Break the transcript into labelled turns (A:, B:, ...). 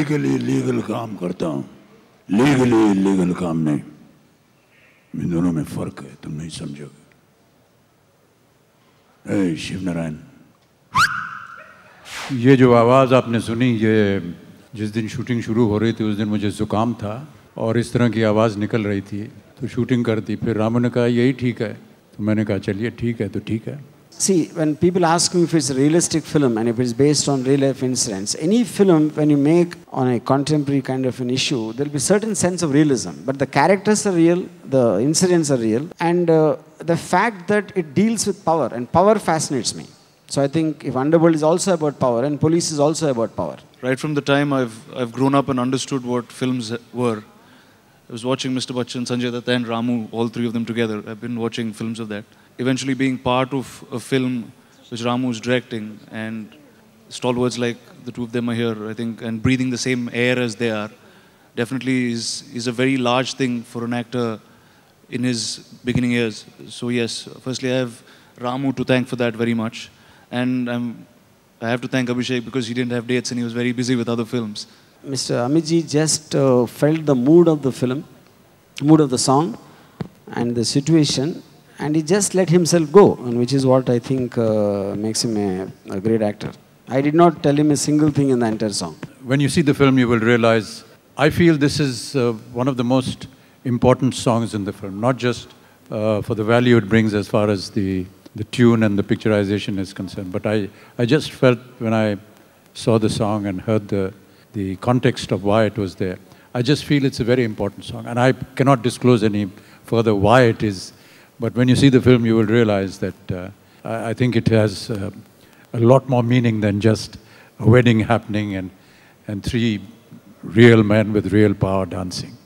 A: Illegally legal काम करता हूँ, लीगली इलीगल काम नहीं। इन दोनों में फर्क है, तुम नहीं समझोगे। शिव नारायण,
B: ये जो आवाज़ आपने सुनी, ये जिस दिन शूटिंग शुरू हो रही थी उस दिन मुझे ज़ुकाम था और इस तरह की आवाज़ निकल रही थी, तो शूटिंग कर दी। फिर रामू ने कहा यही ठीक है, तो मैंने कहा चलिए ठीक है, तो ठीक है।
C: See, when people ask me if it's a realistic film and if it's based on real life incidents, any film when you make on a contemporary kind of an issue, there'll be certain sense of realism. But the characters are real, the incidents are real, and the fact that it deals with power, and power fascinates me. So I think if Underworld is also about power and Police is also about power.
D: Right from the time I've grown up and understood what films were, I was watching Mr. Bachchan, Sanjay Dutt and Ramu, all three of them together. I've been watching films of that. Eventually being part of a film which Ramu is directing, and stalwarts like the two of them are here, I think, and breathing the same air as they are, definitely is a very large thing for an actor in his beginning years. So yes, firstly I have Ramu to thank for that very much. And I have to thank Abhishek because he didn't have dates and he was very busy with other films.
C: Mr. Amitji just felt the mood of the film, mood of the song and the situation, and he just let himself go, and which is what I think makes him a great actor. I did not tell him a single thing in the entire song.
B: When you see the film, you will realize, I feel this is one of the most important songs in the film, not just for the value it brings as far as the tune and the picturization is concerned, but I just felt when I saw the song and heard the context of why it was there, I just feel it's a very important song. And I cannot disclose any further why it is, but when you see the film, you will realize that I think it has a lot more meaning than just a wedding happening and three real men with real power dancing.